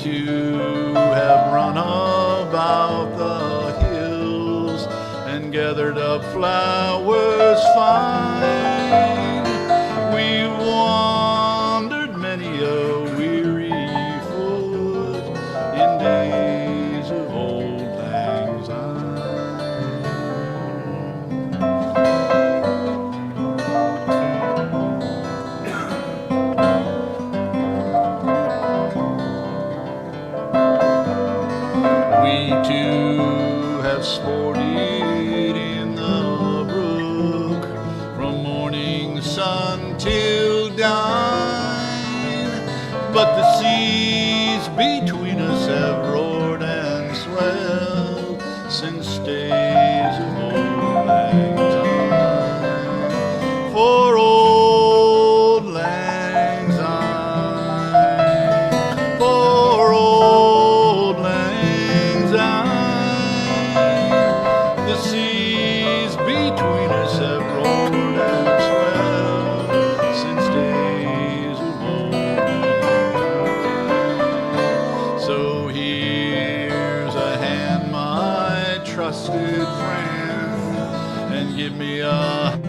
too have run about the hills and gathered up flowers fine. We wandered many a weary foot in days of old lang syne. We too have sported in the brook from morning sun till dine, but the seas between us have roared and swelled since days of old lang syne. For old lang syne, for old lang syne, the seas between us have roared and swelled since days of old lang syne. So here's a hand, my trusted friend, and give me a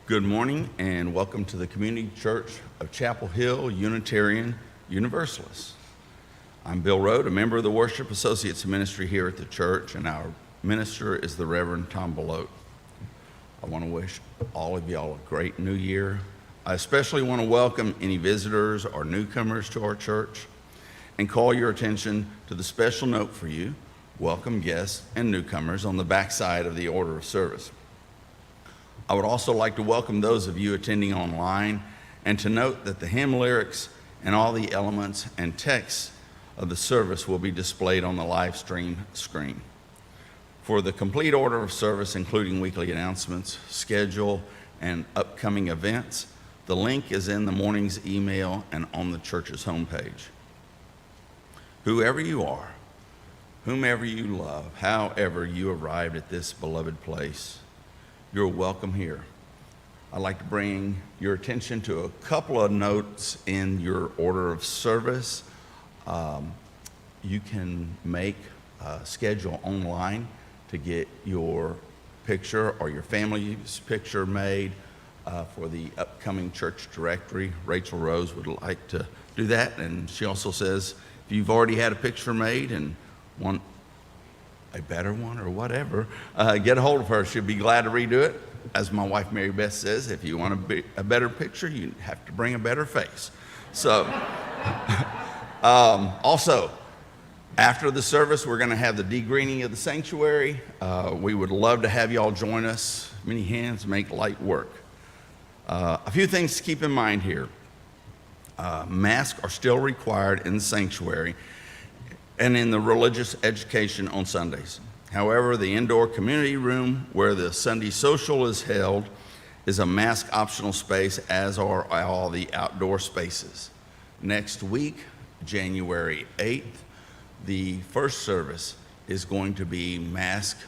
Good morning and welcome to the Community Church of Chapel Hill Unitarian Universalist. I'm Bill Rote, a member of the Worship Associates Ministry here at the church, and our minister is the Reverend Thom Belote. I want to wish all of y'all a great new year. I especially want to welcome any visitors or newcomers to our church and call your attention to the special note for you, welcome guests and newcomers, on the backside of the order of service. I would also like to welcome those of you attending online and to note that the hymn lyrics and all the elements and texts of the service will be displayed on the live stream screen. For the complete order of service, including weekly announcements, schedule, and upcoming events, the link is in the morning's email and on the church's homepage. Whoever you are, whomever you love, however you arrived at this beloved place, you're welcome here. I'd like to bring your attention to a couple of notes in your order of service. You can make a schedule online to get your picture or your family's picture made for the upcoming church directory. Rachel Rose would like to do that, and she also says if you've already had a picture made and want a better one or whatever, get a hold of her. She'll be glad to redo it. As my wife Mary Beth says, if you want a better picture, you have to bring a better face. So also, after the service, we're going to have the degreening of the sanctuary. We would love to have y'all join us. Many hands make light work. A few things to keep in mind here. Masks are still required in the sanctuary and in the religious education on Sundays. However, the indoor community room where the Sunday social is held is a mask optional space, as are all the outdoor spaces. Next week, January 8th, the first service is going to be mask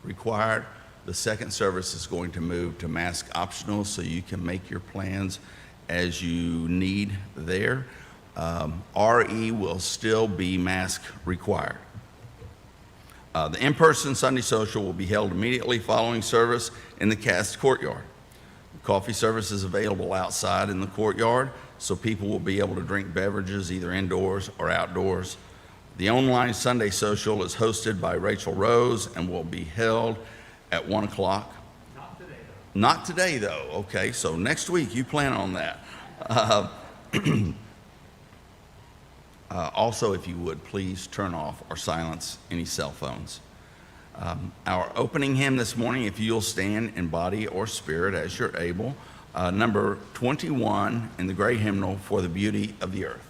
required. The second service is going to move to mask optional, so you can make your plans as you need there. RE will still be mask required. The in-person Sunday social will be held immediately following service in the cast courtyard. Coffee service is available outside in the courtyard, so people will be able to drink beverages either indoors or outdoors. The online Sunday social is hosted by Rachel Rose and will be held at 1 o'clock. Not today, though. Not today, though. Okay, so next week you plan on that. Also, if you would, please turn off or silence any cell phones. Our opening hymn this morning, if you'll stand in body or spirit as you're able, number 21 in the gray hymnal, For the Beauty of the Earth.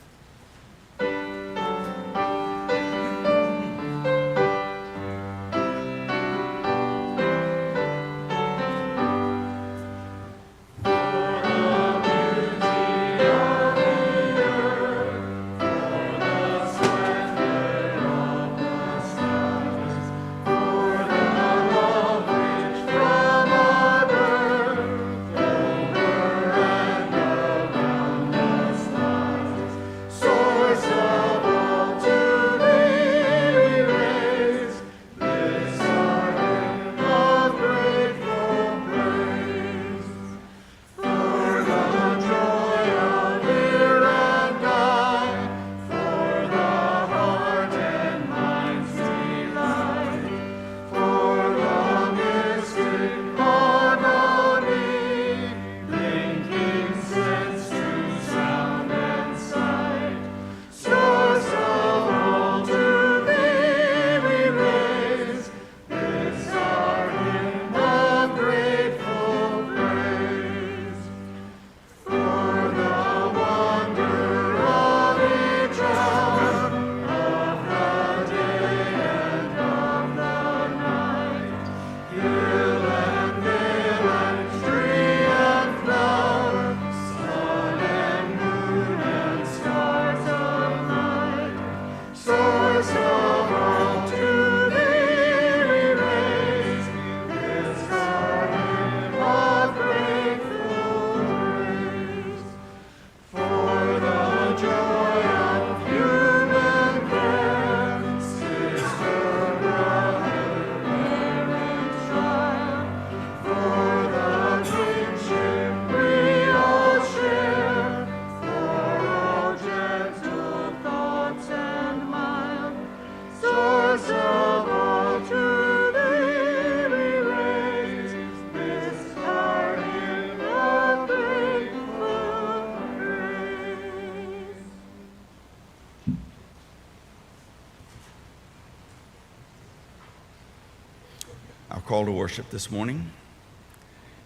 call to worship this morning.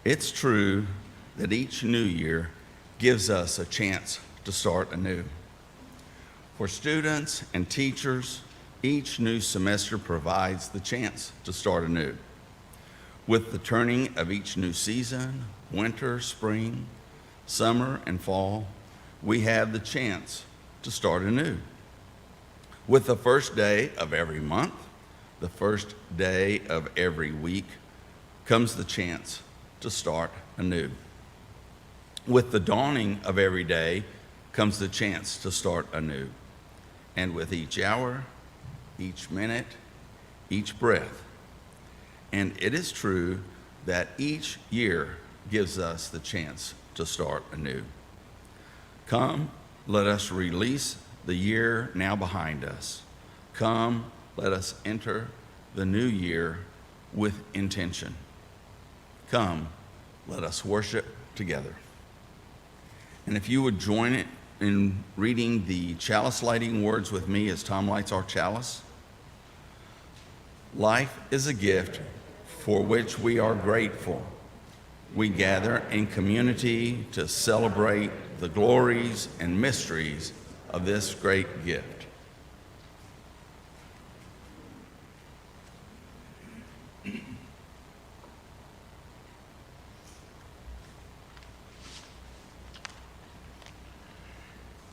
It's true that each new year gives us a chance to start anew. For students and teachers, each new semester provides the chance to start anew. With the turning of each new season, winter, spring, summer, and fall, we have the chance to start anew. With the first day of every month, the first day of every week, comes the chance to start anew. With the dawning of every day comes the chance to start anew. And with each hour, each minute, each breath. And it is true that each year gives us the chance to start anew. Come, let us release the year now behind us. Come, let us enter the new year with intention. Come, let us worship together. And if you would join it in reading the chalice lighting words with me as Tom lights our chalice. Life is a gift for which we are grateful. We gather in community to celebrate the glories and mysteries of this great gift.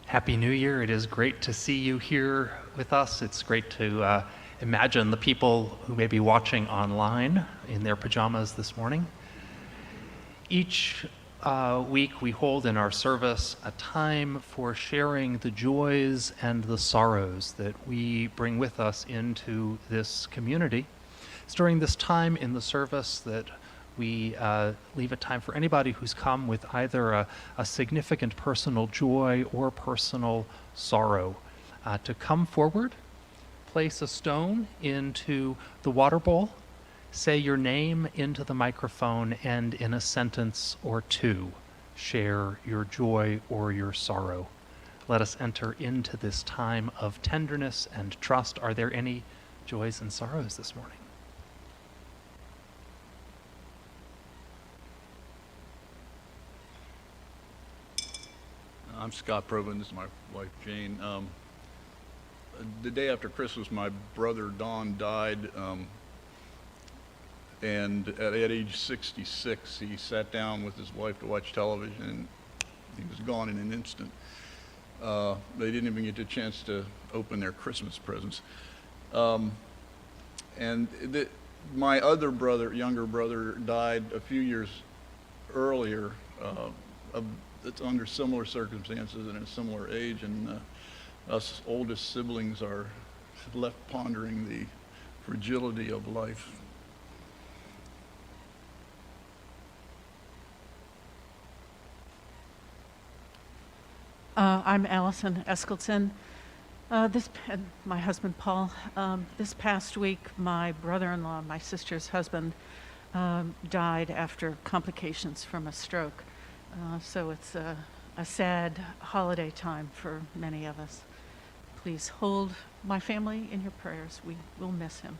Happy New Year. It is great to see you here with us. It's great to imagine the people who may be watching online in their pajamas this morning. Each week we hold in our service a time for sharing the joys and the sorrows that we bring with us into this community. It's during this time in the service that we leave a time for anybody who's come with either a significant personal joy or personal sorrow to come forward, place a stone into the water bowl, say your name into the microphone, and in a sentence or two, share your joy or your sorrow. Let us enter into this time of tenderness and trust. Are there any joys and sorrows this morning? I'm Scott Probin. This is my wife, Jane. The day after Christmas, my brother, Don, died. And at age 66, he sat down with his wife to watch television, and he was gone in an instant. They didn't even get a chance to open their Christmas presents. My other brother, younger brother, died a few years earlier. It's under similar circumstances and at a similar age, and us oldest siblings are left pondering the fragility of life. I'm Allison Eskildson. And my husband Paul. This past week, my brother-in-law, my sister's husband, died after complications from a stroke. So it's a sad holiday time for many of us. Please hold my family in your prayers. We will miss him.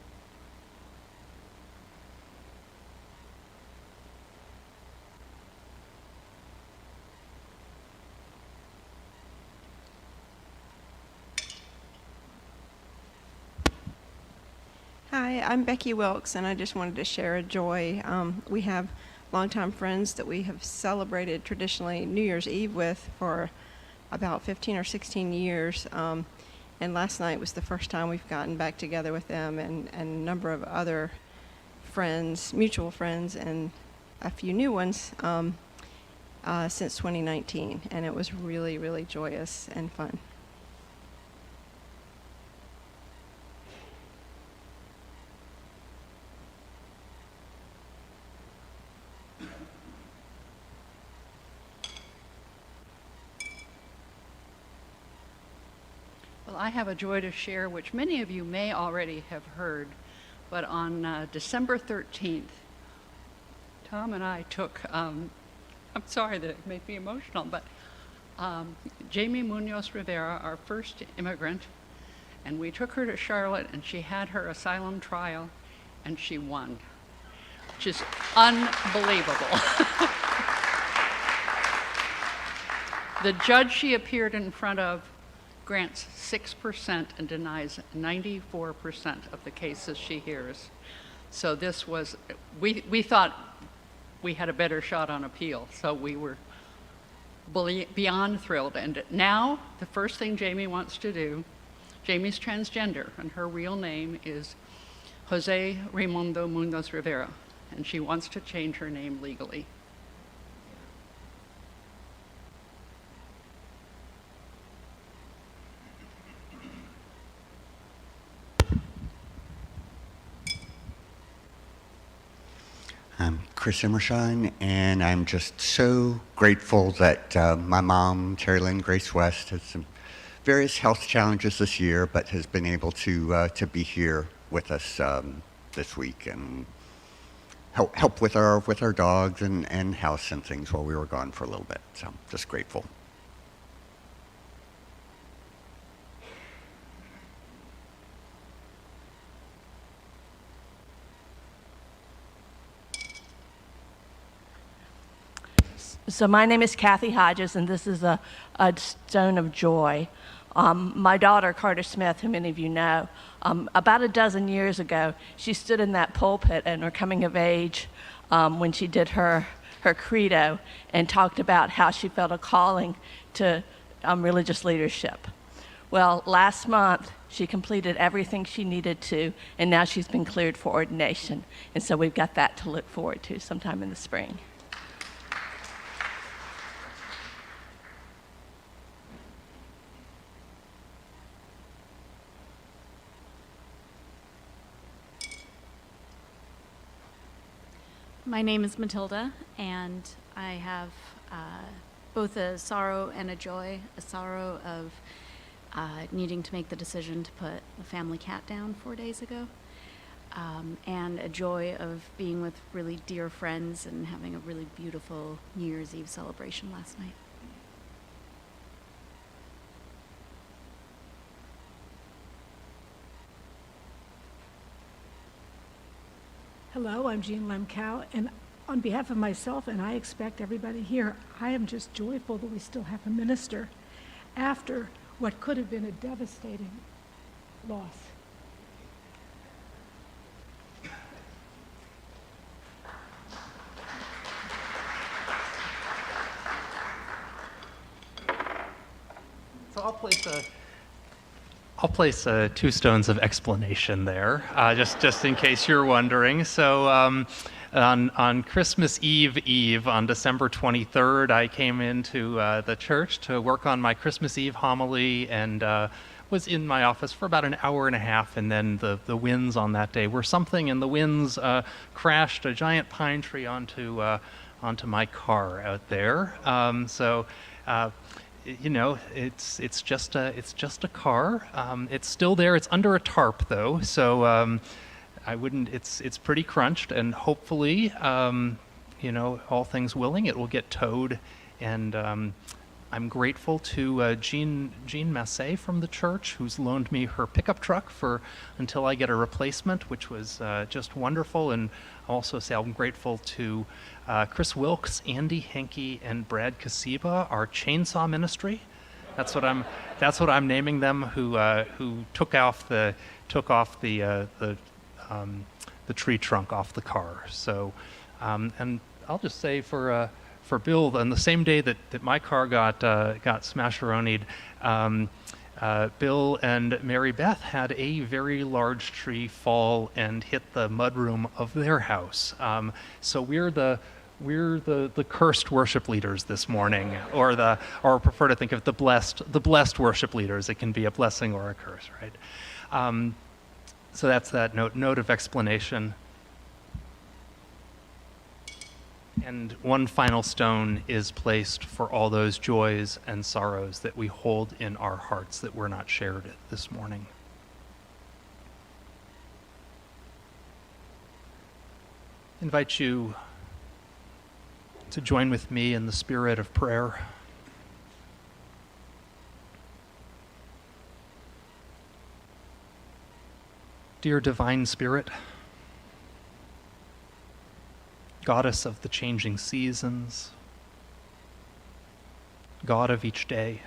Hi, I'm Becky Wilkes, and I just wanted to share a joy. We have longtime friends that we have celebrated traditionally New Year's Eve with for about 15 or 16 years. And last night was the first time we've gotten back together with them and a number of other friends, mutual friends, and a few new ones since 2019. And it was really, really joyous and fun. I have a joy to share, which many of you may already have heard, but on December 13th, Tom and I took, I'm sorry that it made me emotional, but Jamie Munoz Rivera, our first immigrant, and we took her to Charlotte, and she had her asylum trial, and she won. Just unbelievable. The judge she appeared in front of grants 6% and denies 94% of the cases she hears. So this was, we thought we had a better shot on appeal, so we were beyond thrilled. And now, the first thing Jamie wants to do, Jamie's transgender, and her real name is Jose Raimundo Munoz Rivera, and she wants to change her name legally. I'm Chris Emershine, and I'm just so grateful that my mom, Terry Lynn Grace West, has some various health challenges this year, but has been able to be here with us this week and help with our dogs and house and things while we were gone for a little bit. So just grateful. So my name is Kathy Hodges, and this is a stone of joy. My daughter, Carter Smith, who many of you know, about a dozen years ago, she stood in that pulpit in her coming of age when she did her credo and talked about how she felt a calling to religious leadership. Well, last month, she completed everything she needed to, and now she's been cleared for ordination. And so we've got that to look forward to sometime in the spring. My name is Matilda, and I have both a sorrow and a joy. A sorrow of needing to make the decision to put the family cat down 4 days ago, and a joy of being with really dear friends and having a really beautiful New Year's Eve celebration last night. Hello, I'm Jean Lemkow, and on behalf of myself, and I expect everybody here, I am just joyful that we still have a minister after what could have been a devastating loss. So I'll place 2 stones of explanation there, just in case you're wondering. So on Christmas Eve, on December 23rd, I came into the church to work on my Christmas Eve homily and was in my office for about an hour and a half, and then the winds on that day were something, and the winds crashed a giant pine tree onto my car out there. You know, it's just a car. It's still there. It's under a tarp though, so I wouldn't. It's pretty crunched, and hopefully, you know, all things willing, it will get towed. And I'm grateful to Jean Massey from the church, who's loaned me her pickup truck until I get a replacement, which was just wonderful. And I'll also say I'm grateful to Chris Wilkes, Andy Henke, and Brad Kasiba, our chainsaw ministry. That's what I'm naming them. Who took off the tree trunk off the car. So, and I'll just say for Bill, on the same day that my car got smasheronied, Bill and Mary Beth had a very large tree fall and hit the mudroom of their house. So we're the cursed worship leaders this morning, or prefer to think of the blessed worship leaders. It can be a blessing or a curse, right? So that's that note of explanation. And one final stone is placed for all those joys and sorrows that we hold in our hearts that were not shared this morning. I invite you to join with me in the spirit of prayer. Dear Divine Spirit, Goddess of the changing seasons, God of each day.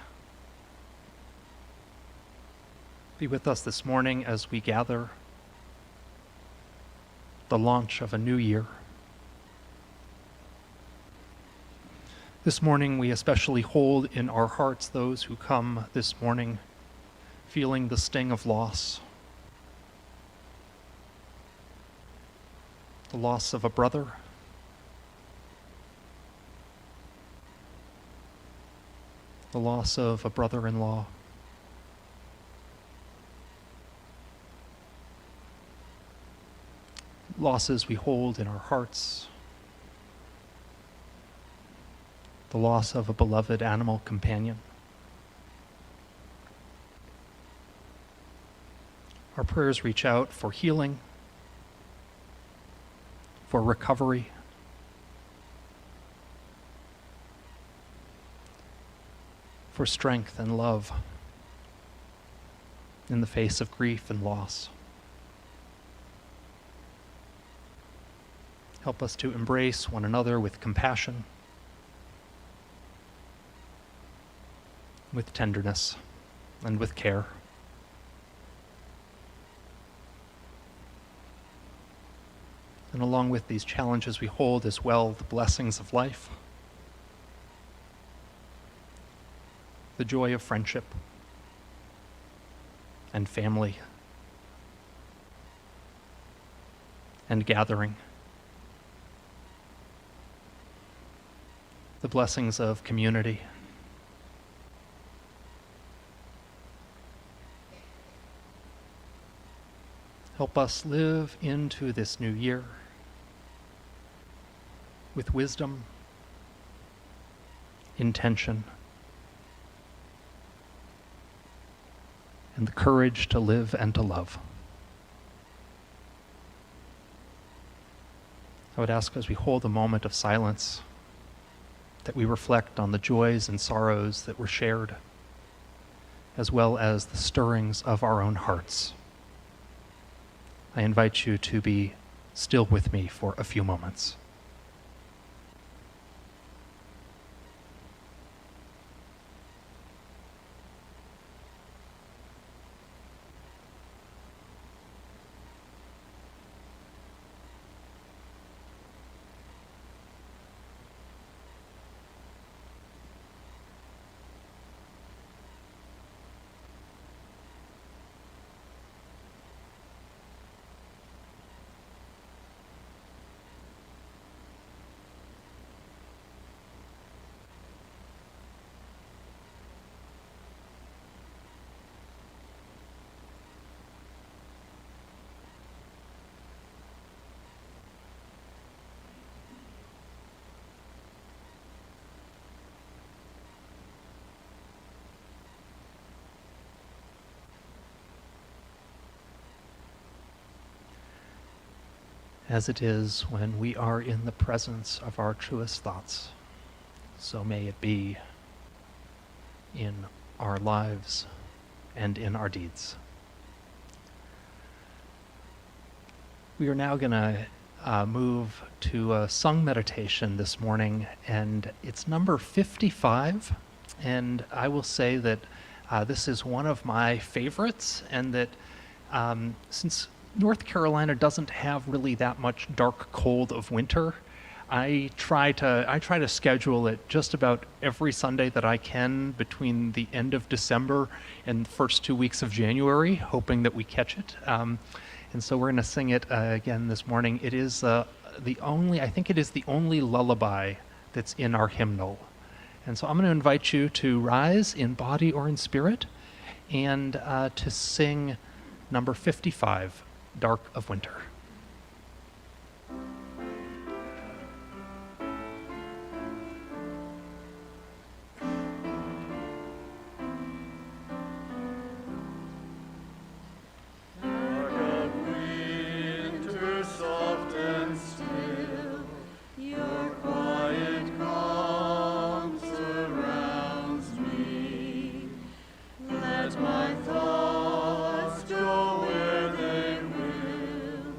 Be with us this morning as we gather the launch of a new year. This morning we especially hold in our hearts those who come this morning feeling the sting of loss. The loss of a brother, the loss of a brother-in-law, losses we hold in our hearts, the loss of a beloved animal companion. Our prayers reach out for healing, for recovery, for strength and love in the face of grief and loss. Help us to embrace one another with compassion, with tenderness, and with care. And along with these challenges, we hold as well the blessings of life, the joy of friendship and family and gathering, the blessings of community, help us live into this new year with wisdom, intention, and the courage to live and to love. I would ask as we hold a moment of silence that we reflect on the joys and sorrows that were shared, as well as the stirrings of our own hearts. I invite you to be still with me for a few moments. As it is when we are in the presence of our truest thoughts, so may it be in our lives and in our deeds. We are now going to move to a sung meditation this morning, and it's number 55, and I will say that this is one of my favorites, and that since North Carolina doesn't have really that much dark cold of winter, I try to schedule it just about every Sunday that I can between the end of December and the first 2 weeks of January, hoping that we catch it. And so we're going to sing it again this morning. It is I think it is the only lullaby that's in our hymnal. And so I'm going to invite you to rise in body or in spirit and to sing number 55, Dark of Winter. My thoughts go where they will.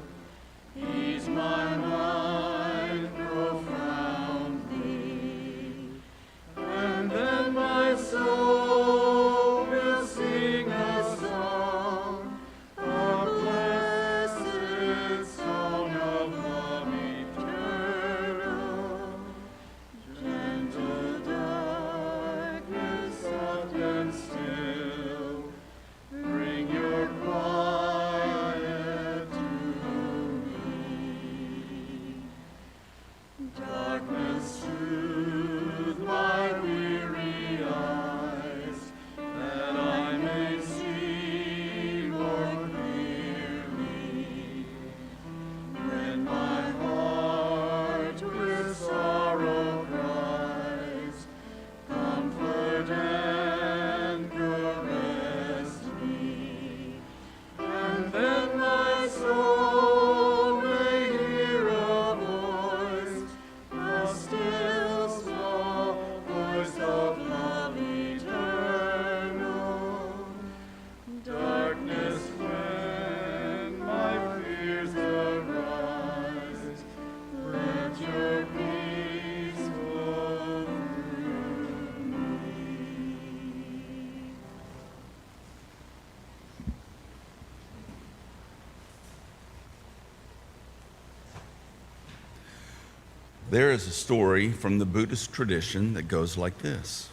There is a story from the Buddhist tradition that goes like this.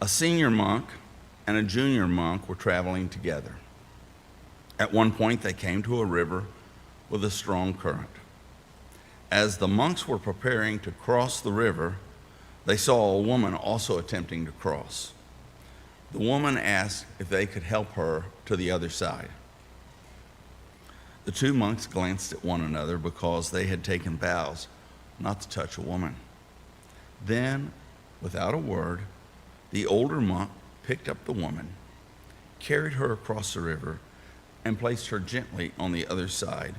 A senior monk and a junior monk were traveling together. At one point, they came to a river with a strong current. As the monks were preparing to cross the river, they saw a woman also attempting to cross. The woman asked if they could help her to the other side. The two monks glanced at one another because they had taken vows not to touch a woman. Then, without a word, the older monk picked up the woman, carried her across the river, and placed her gently on the other side,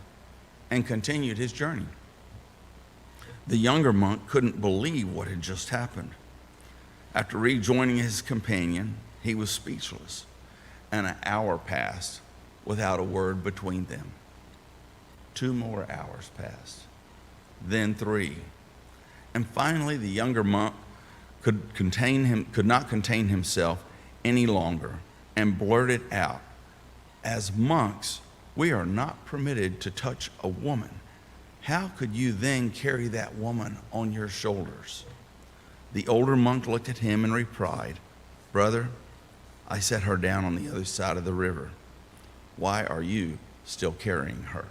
and continued his journey. The younger monk couldn't believe what had just happened. After rejoining his companion, he was speechless, and an hour passed without a word between them. 2 more hours passed, then 3. And finally, the younger monk could not contain himself any longer and blurted out, "As monks, we are not permitted to touch a woman. How could you then carry that woman on your shoulders?" The older monk looked at him and replied, "Brother, I set her down on the other side of the river. Why are you still carrying her?"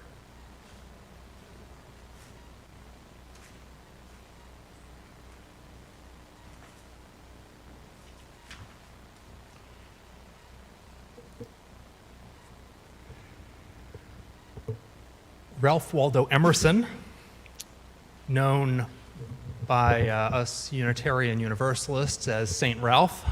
Ralph Waldo Emerson, known by us Unitarian Universalists as Saint Ralph,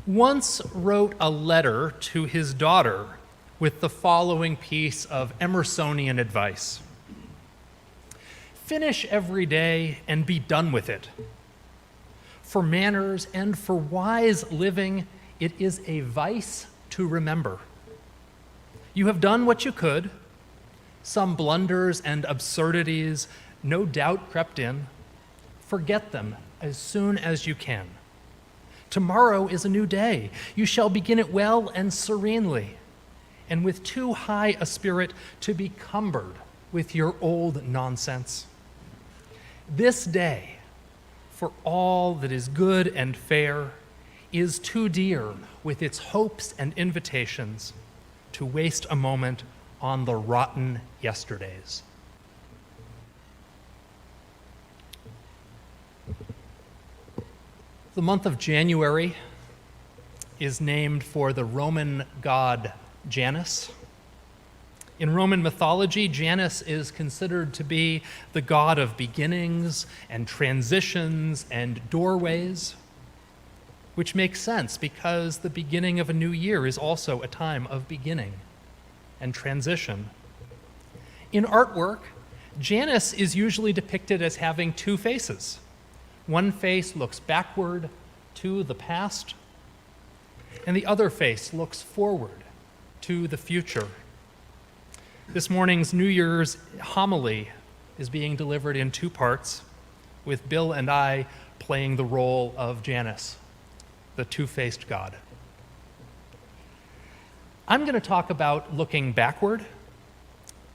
once wrote a letter to his daughter with the following piece of Emersonian advice. "Finish every day and be done with it. For manners and for wise living, it is a vice to remember. You have done what you could. Some blunders and absurdities no doubt crept in. Forget them as soon as you can. Tomorrow is a new day. You shall begin it well and serenely, and with too high a spirit to be cumbered with your old nonsense. This day, for all that is good and fair, is too dear with its hopes and invitations to waste a moment on the rotten yesterdays." The month of January is named for the Roman god Janus. In Roman mythology, Janus is considered to be the god of beginnings and transitions and doorways, which makes sense because the beginning of a new year is also a time of beginning and transition. In artwork, Janus is usually depicted as having 2 faces. One face looks backward to the past, and the other face looks forward to the future. This morning's New Year's homily is being delivered in 2 parts, with Bill and I playing the role of Janus, the two-faced god. I'm going to talk about looking backward,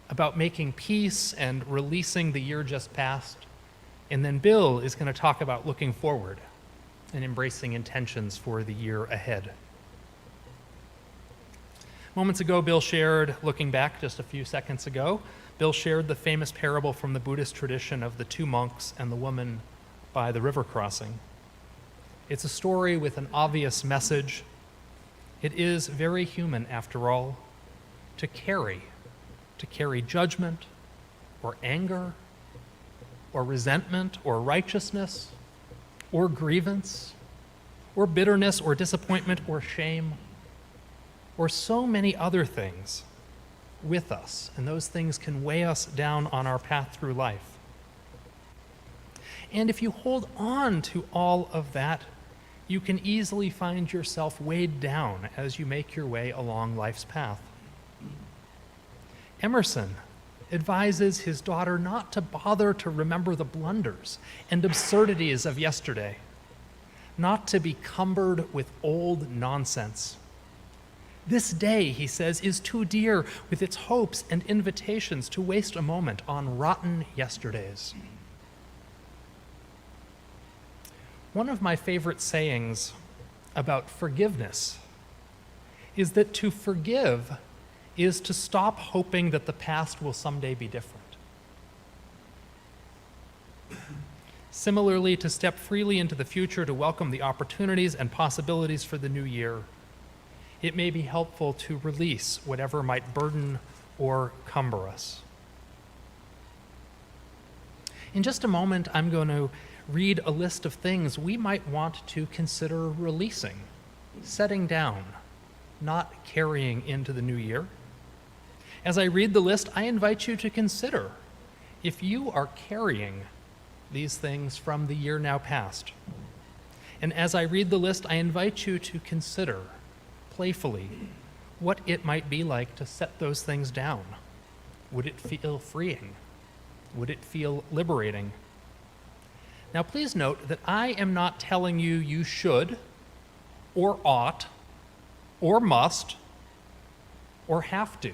about making peace and releasing the year just past, and then Bill is going to talk about looking forward and embracing intentions for the year ahead. Moments ago, Bill shared, looking back just a few seconds ago, Bill shared the famous parable from the Buddhist tradition of the 2 monks and the woman by the river crossing. It's a story with an obvious message. It is very human, after all, to carry judgment or anger or resentment or righteousness or grievance or bitterness or disappointment or shame or so many other things with us, and those things can weigh us down on our path through life. And if you hold on to all of that, you can easily find yourself weighed down as you make your way along life's path. Emerson advises his daughter not to bother to remember the blunders and absurdities of yesterday, not to be cumbered with old nonsense. This day, he says, is too dear with its hopes and invitations to waste a moment on rotten yesterdays. One of my favorite sayings about forgiveness is that to forgive is to stop hoping that the past will someday be different. Similarly, to step freely into the future to welcome the opportunities and possibilities for the new year, it may be helpful to release whatever might burden or cumber us. In just a moment, I'm going to read a list of things we might want to consider releasing, setting down, not carrying into the new year. As I read the list, I invite you to consider if you are carrying these things from the year now past. And as I read the list, I invite you to consider playfully what it might be like to set those things down. Would it feel freeing? Would it feel liberating? Now, please note that I am not telling you you should, or ought, or must, or have to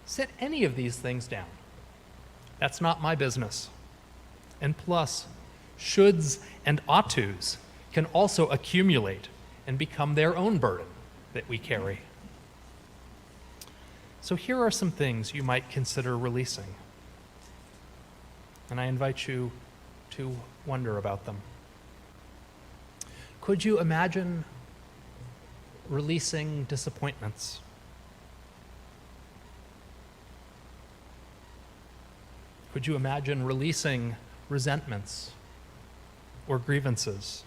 set any of these things down. That's not my business. And plus, shoulds and ought tos can also accumulate and become their own burden that we carry. So here are some things you might consider releasing. And I invite you to wonder about them. Could you imagine releasing disappointments? Could you imagine releasing resentments or grievances?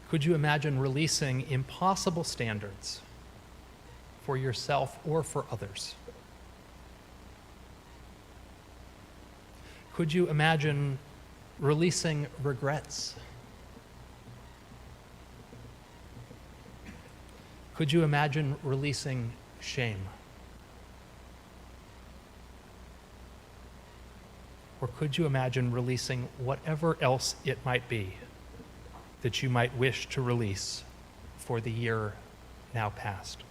Could you imagine releasing impossible standards for yourself or for others? Could you imagine releasing regrets? Could you imagine releasing shame? Or could you imagine releasing whatever else it might be that you might wish to release for the year now past?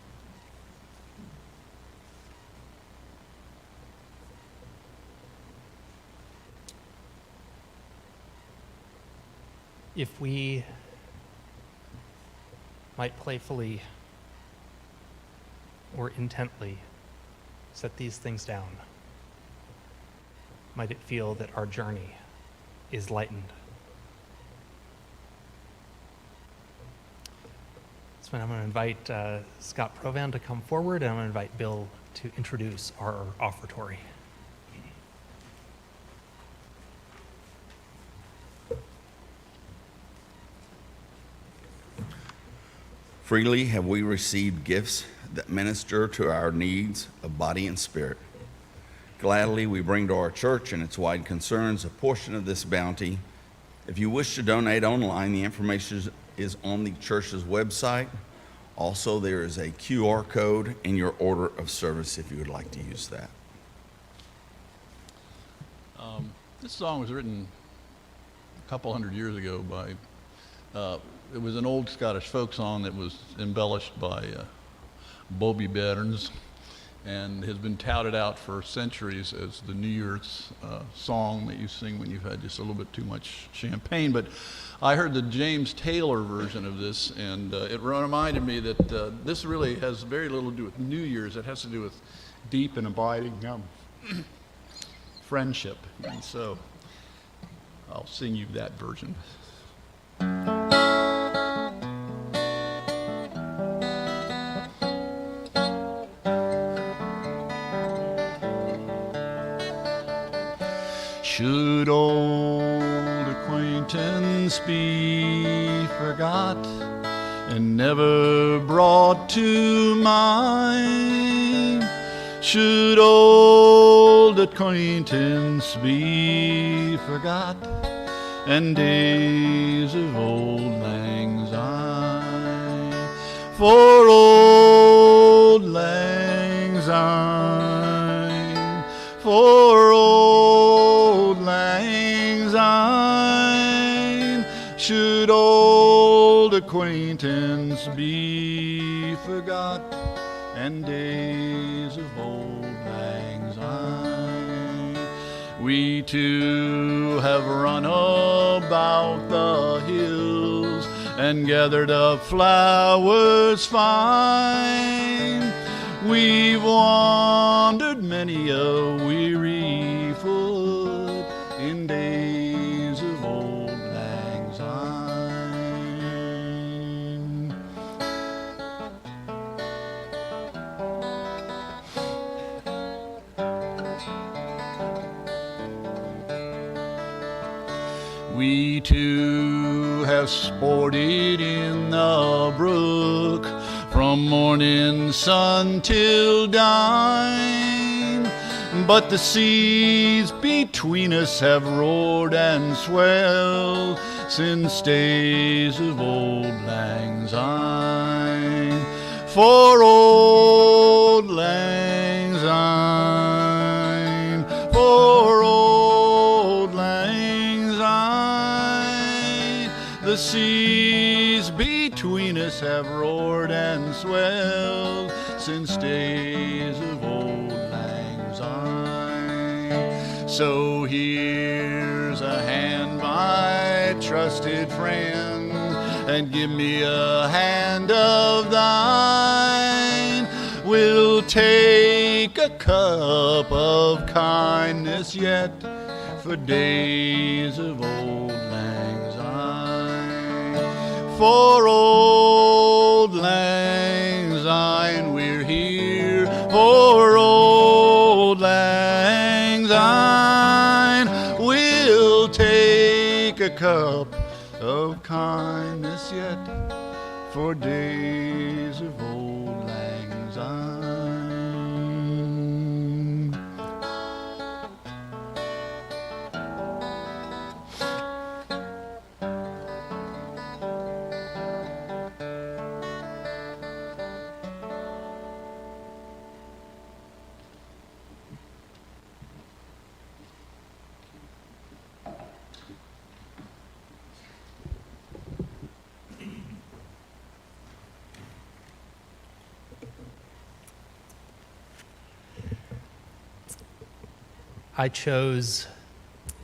If we might playfully or intently set these things down, might it feel that our journey is lightened? So I'm going to invite Scott Provan to come forward, and I'm going to invite Bill to introduce our offertory. Freely have we received gifts that minister to our needs of body and spirit. Gladly we bring to our church and its wide concerns a portion of this bounty. If you wish to donate online, the information is on the church's website. Also, there is a QR code in your order of service if you would like to use that. This song was written a couple hundred years ago by, it was an old Scottish folk song that was embellished by Bobby Burns, and has been touted out for centuries as the New Year's song that you sing when you've had just a little bit too much champagne. But I heard the James Taylor version of this, and it reminded me that this really has very little to do with New Year's. It has to do with deep and abiding friendship. And so I'll sing you that version. Should old acquaintance be forgot and never brought to mind? Should old acquaintance be forgot and days of old lang syne? For old lang syne, for old lang syne, should old old acquaintance be forgot, and days of old lang syne. We two have run about the hills and gathered up flowers fine. We've wandered many a weary foot in days of old lang syne. We two have sported in the brook from morning sun till dine, but the seas between us have roared and swelled since days of old lang syne. For old lang syne, for old lang syne, the seas between us have roared and swelled since days of old lang syne. So here's a hand, my trusted friend, and give me a hand of thine. We'll take a cup of kindness yet for days of old lang syne. For old lang syne we're here, for old lang syne we'll take a cup of kindness yet for days of old lang syne. I chose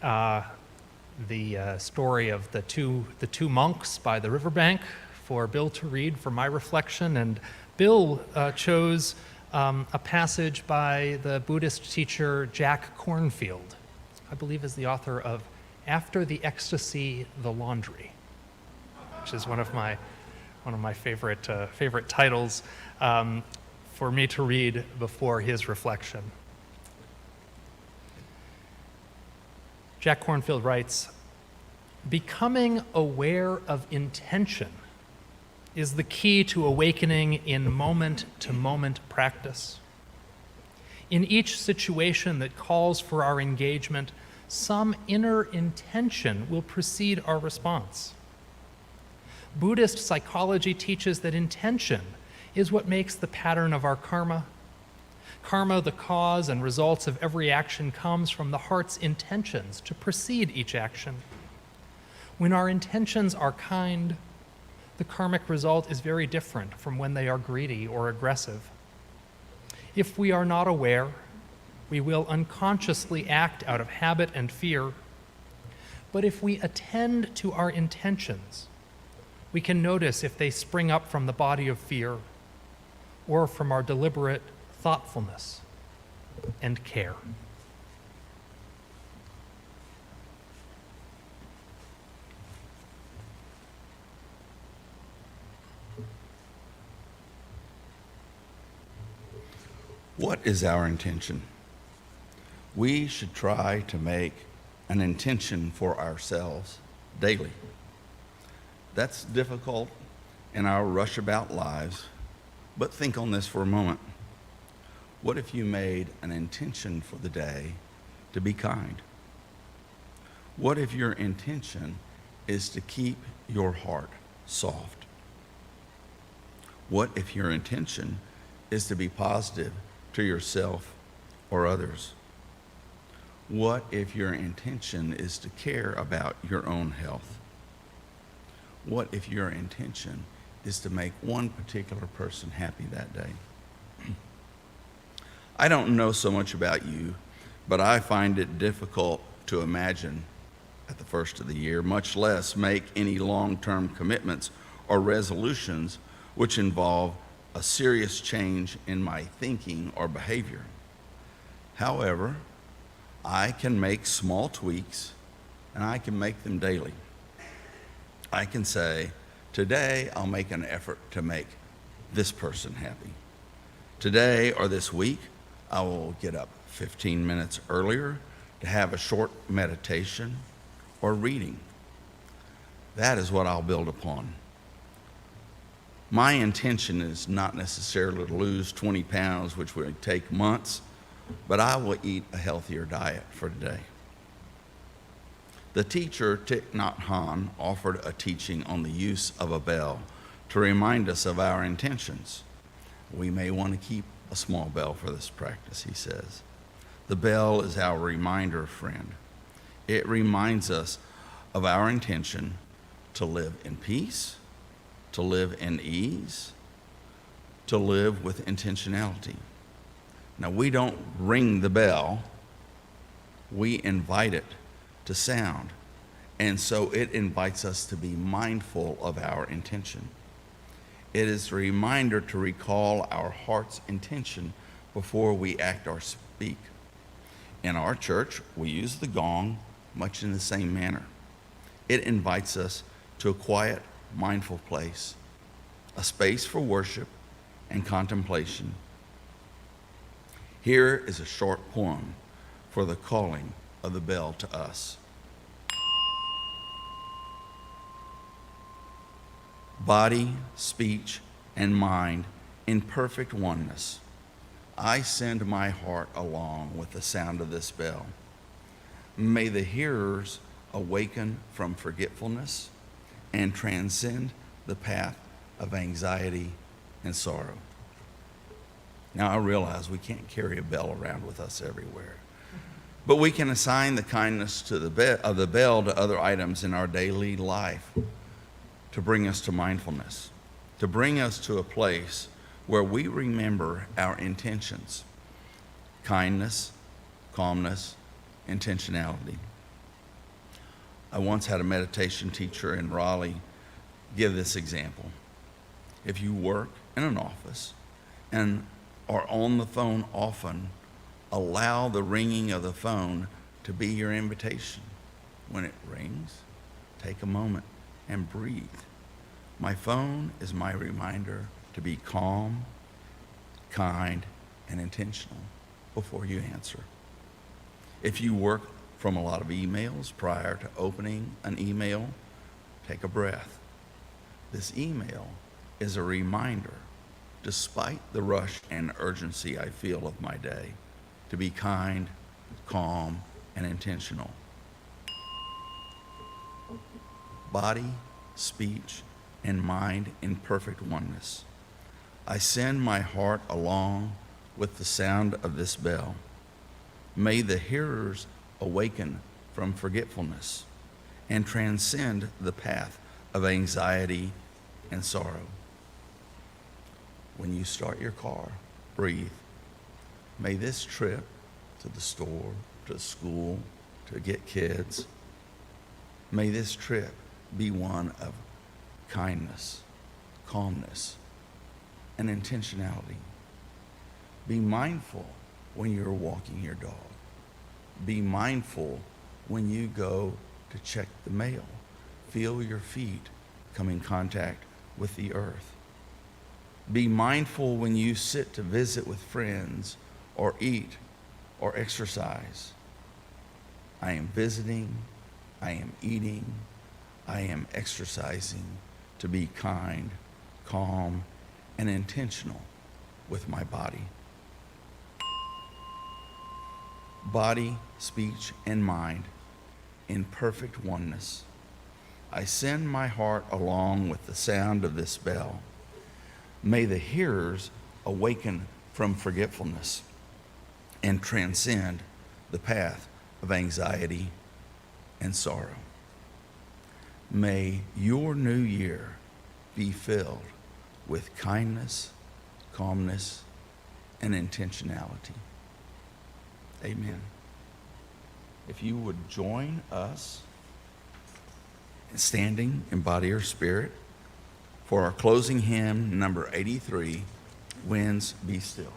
the story of the two monks by the riverbank for Bill to read for my reflection, and Bill chose a passage by the Buddhist teacher Jack Kornfield, I believe is the author of After the Ecstasy, the Laundry, which is one of my favorite titles for me to read before his reflection. Jack Kornfield writes, "Becoming aware of intention is the key to awakening in moment-to-moment practice. In each situation that calls for our engagement, some inner intention will precede our response. Buddhist psychology teaches that intention is what makes the pattern of our karma. Karma, the cause and results of every action, comes from the heart's intentions to precede each action. When our intentions are kind, the karmic result is very different from when they are greedy or aggressive. If we are not aware, we will unconsciously act out of habit and fear. But if we attend to our intentions, we can notice if they spring up from the body of fear or from our deliberate thoughtfulness and care." What is our intention? We should try to make an intention for ourselves daily. That's difficult in our rush-about lives, but think on this for a moment. What if you made an intention for the day to be kind? What if your intention is to keep your heart soft? What if your intention is to be positive to yourself or others? What if your intention is to care about your own health? What if your intention is to make one particular person happy that day? I don't know so much about you, but I find it difficult to imagine at the first of the year, much less make any long-term commitments or resolutions which involve a serious change in my thinking or behavior. However, I can make small tweaks, and I can make them daily. I can say, today I'll make an effort to make this person happy. Today or this week, I will get up 15 minutes earlier to have a short meditation or reading. That is what I'll build upon. My intention is not necessarily to lose 20 pounds, which would take months, but I will eat a healthier diet for today. The teacher, Thich Nhat Hanh, offered a teaching on the use of a bell to remind us of our intentions. We may want to keep a small bell for this practice, he says. The bell is our reminder friend. It reminds us of our intention to live in peace, to live in ease, to live with intentionality. Now, we don't ring the bell, we invite it to sound. And so it invites us to be mindful of our intention. It is a reminder to recall our heart's intention before we act or speak. In our church, we use the gong much in the same manner. It invites us to a quiet, mindful place, a space for worship and contemplation. Here is a short poem for the calling of the bell to us. Body, speech, and mind in perfect oneness, I send my heart along with the sound of this bell. May the hearers awaken from forgetfulness and transcend the path of anxiety and sorrow. Now, I realize we can't carry a bell around with us everywhere, but we can assign the kindness to of the bell to other items in our daily life to bring us to mindfulness, to bring us to a place where we remember our intentions: kindness, calmness, intentionality. I once had a meditation teacher in Raleigh give this example. If you work in an office and are on the phone often, allow the ringing of the phone to be your invitation. When it rings, take a moment and breathe. My phone is my reminder to be calm, kind, and intentional before you answer. If you work from a lot of emails prior to opening an email, take a breath. This email is a reminder, despite the rush and urgency I feel of my day, to be kind, calm, and intentional. Body, speech, and mind in perfect oneness. I send my heart along with the sound of this bell. May the hearers awaken from forgetfulness and transcend the path of anxiety and sorrow. When you start your car, breathe. May this trip to the store, to school, to get kids, may this trip be one of kindness, calmness, and intentionality. Be mindful when you're walking your dog. Be mindful when you go to check the mail. Feel your feet come in contact with the earth. Be mindful when you sit to visit with friends or eat or exercise. I am visiting, I am eating, I am exercising to be kind, calm, and intentional with my body. Body, speech, and mind in perfect oneness. I send my heart along with the sound of this bell. May the hearers awaken from forgetfulness and transcend the path of anxiety and sorrow. May your new year be filled with kindness, calmness, and intentionality. Amen. If you would join us in standing in body or spirit for our closing hymn, number 83, Winds Be Still.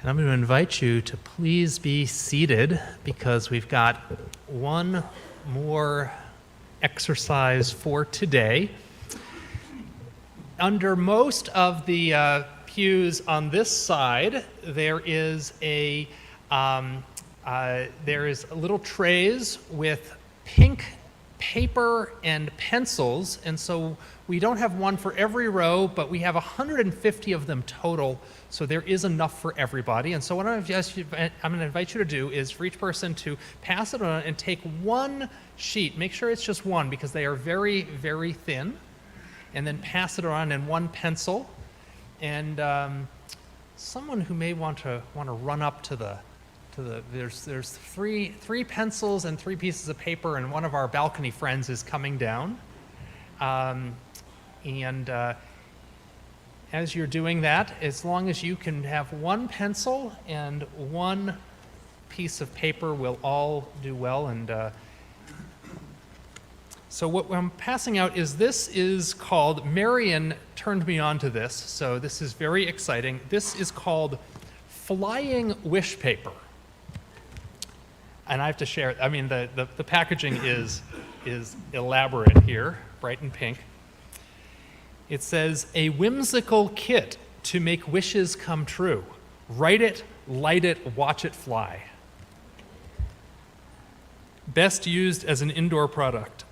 And I'm going to invite you to please be seated because we've got one more exercise for today. Under most of the pews on this side, there is little trays with pink paper and pencils, and so we don't have one for every row, but we have 150 of them total, so there is enough for everybody. And so what I'm going to invite you to do is for each person to pass it on and take one sheet. Make sure it's just one because they are very, very thin. And then pass it around in one pencil. And someone who may want to run up to the there's three pencils and 3 pieces of paper, and one of our balcony friends is coming down. As you're doing that, as long as you can have one pencil and one piece of paper, we'll all do well. And so what I'm passing out this is called, Marion turned me on to this, so this is very exciting. This is called flying wish paper. And I have to share it. I mean, the packaging is elaborate here, bright and pink. It says, a whimsical kit to make wishes come true. Write it, light it, watch it fly. Best used as an indoor product.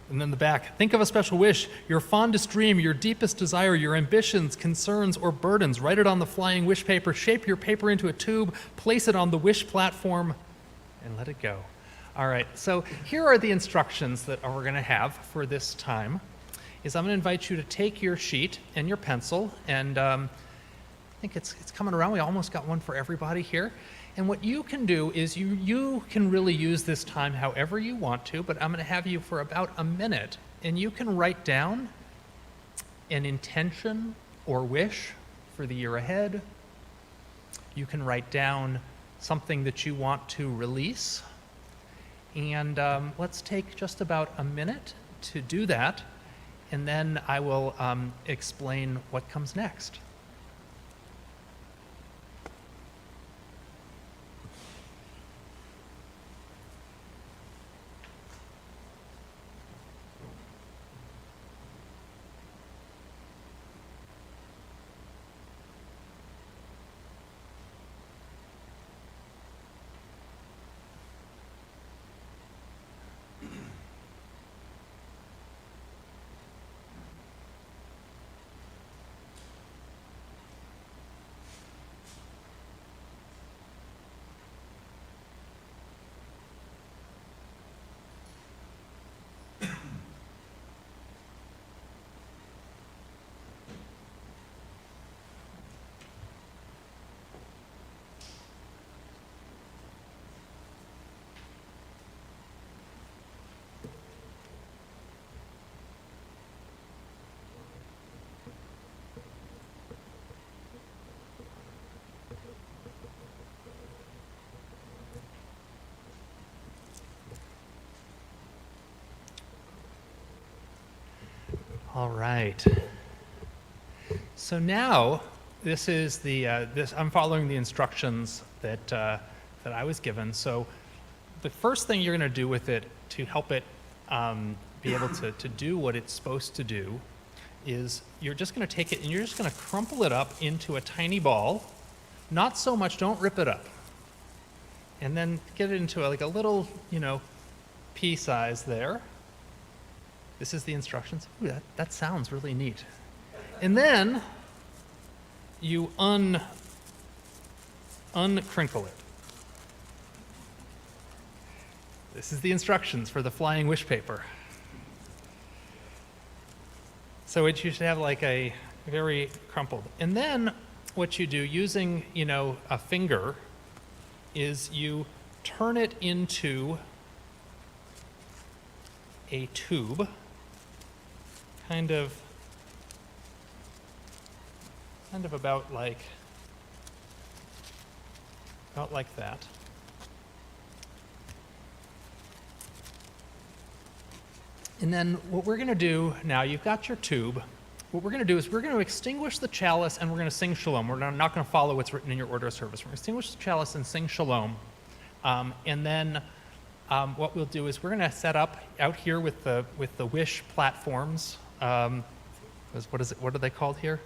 And then the back, think of a special wish, your fondest dream, your deepest desire, your ambitions, concerns, or burdens. Write it on the flying wish paper, shape your paper into a tube, place it on the wish platform, and let it go. All right, so here are the instructions that we're going to have for this time. I'm going to invite you to take your sheet and your pencil, and I think it's coming around. We almost got one for everybody here. And what you can do is you can really use this time however you want to, but I'm going to have you for about a minute and you can write down an intention or wish for the year ahead. You can write down something that you want to release. And let's take just about a minute to do that, and then I will explain what comes next. All right. So now, this is the I'm following the instructions that I was given. So the first thing you're going to do with it to help it be able to do what it's supposed to do is you're just going to take it and you're just going to crumple it up into a tiny ball. Not so much, don't rip it up. And then get it into like a little, pea size there. This is the instructions. Ooh, that sounds really neat. And then you uncrinkle it. This is the instructions for the flying wish paper. So you should have like a very crumpled. And then what you do using, a finger is you turn it into a tube, kind of about like that. And then what we're going to do now, you've got your tube. What we're going to do is we're going to extinguish the chalice and we're going to sing shalom. We're not going to follow what's written in your order of service. We're going to extinguish the chalice and sing shalom. And then what we'll do is we're going to set up out here with the wish platforms. What are they called here?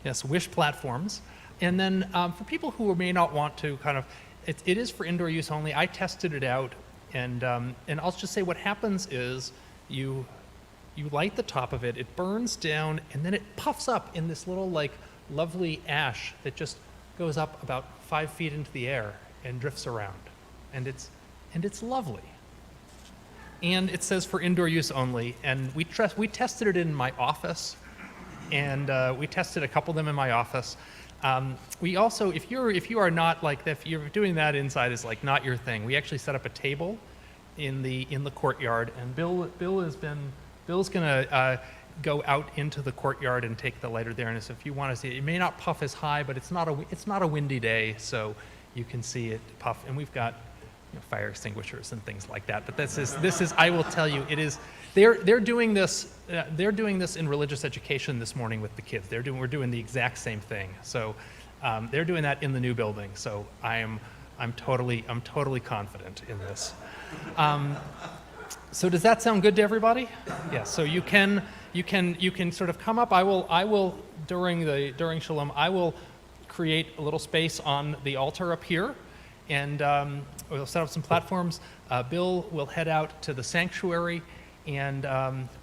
Yes, wish platforms. And then for people who may not want to it is for indoor use only. I tested it out, and I'll just say what happens is you light the top of it, it burns down, and then it puffs up in this little lovely ash that just goes up about 5 feet into the air and drifts around. And it's lovely. And it says for indoor use only, and we tested it in my office, and we tested a couple of them in my office. We also, if you are not if you're doing that inside is not your thing, we actually set up a table in the courtyard, and Bill's gonna go out into the courtyard and take the lighter there. And so if you want to see it, it may not puff as high, but it's not a windy day, so you can see it puff. And we've got fire extinguishers and things like that. But this is I will tell you, it is. They're doing this. They're doing this in religious education this morning with the kids. We're doing the exact same thing. So they're doing that in the new building. So I'm totally confident in this. So does that sound good to everybody? Yeah. So you can sort of come up. I will during Shalom I will create a little space on the altar up here, and we'll set up some platforms. Bill will head out to the sanctuary, and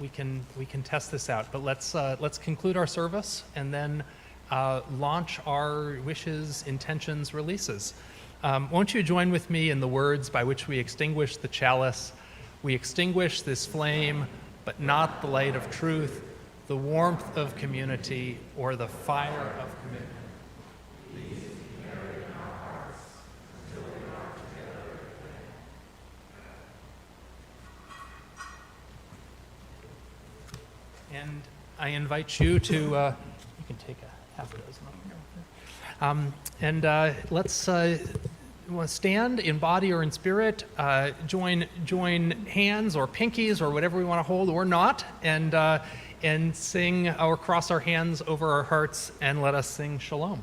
we can test this out. But let's conclude our service and then launch our wishes, intentions, releases. Won't you join with me in the words by which we extinguish the chalice? We extinguish this flame, but not the light of truth, the warmth of community, or the fire of commitment. And I invite you to, you can take a half of those. Let's stand in body or in spirit, join hands or pinkies or whatever we want to hold or not, and sing or cross our hands over our hearts and let us sing Shalom.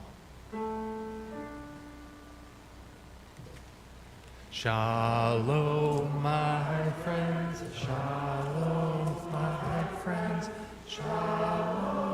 Shalom, my friends, shalom, my friends, shalom.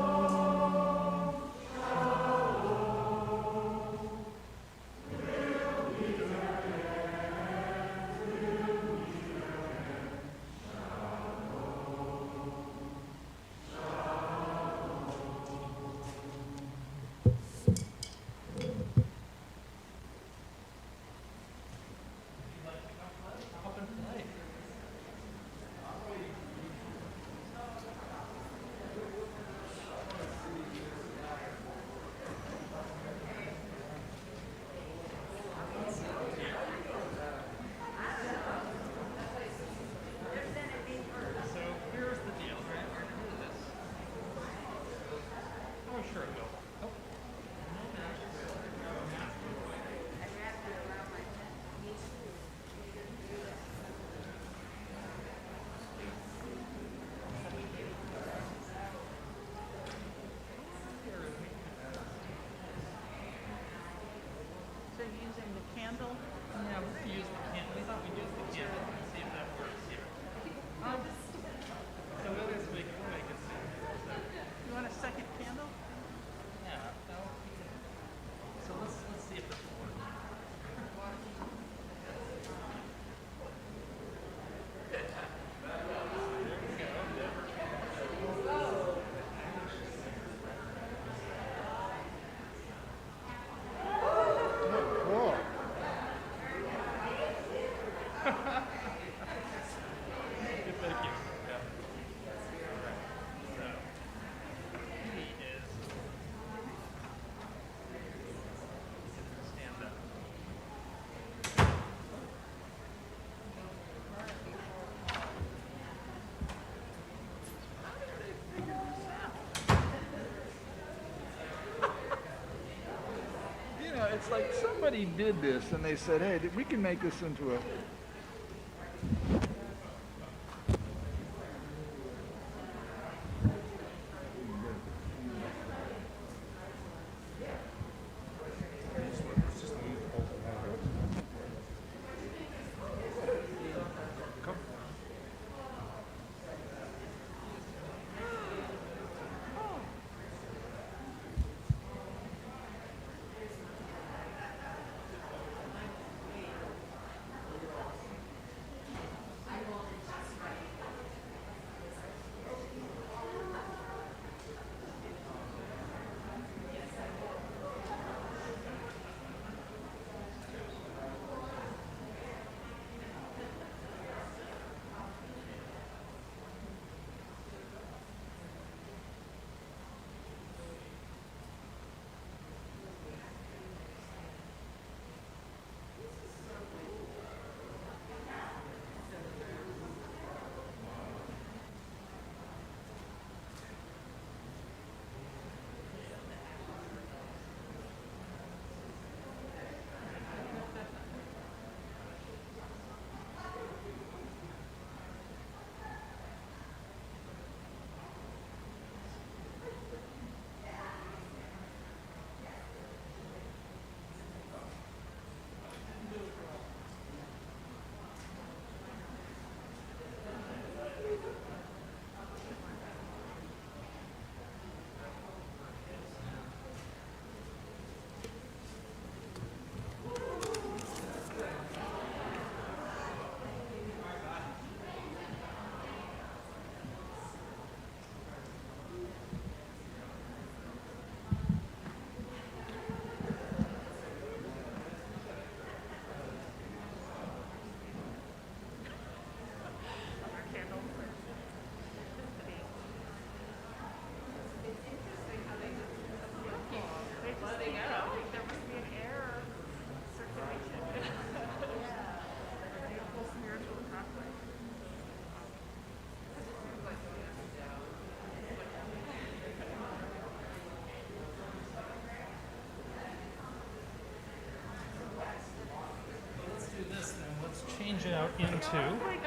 So using the candle? Yeah, we're going to use the candle. We thought we'd use the candle and see if that works here. So we'll just make it soon. You want a second candle? Yeah. So let's see if this will work. You know, it's like somebody did this and they said, hey, we can make this into a... change it out into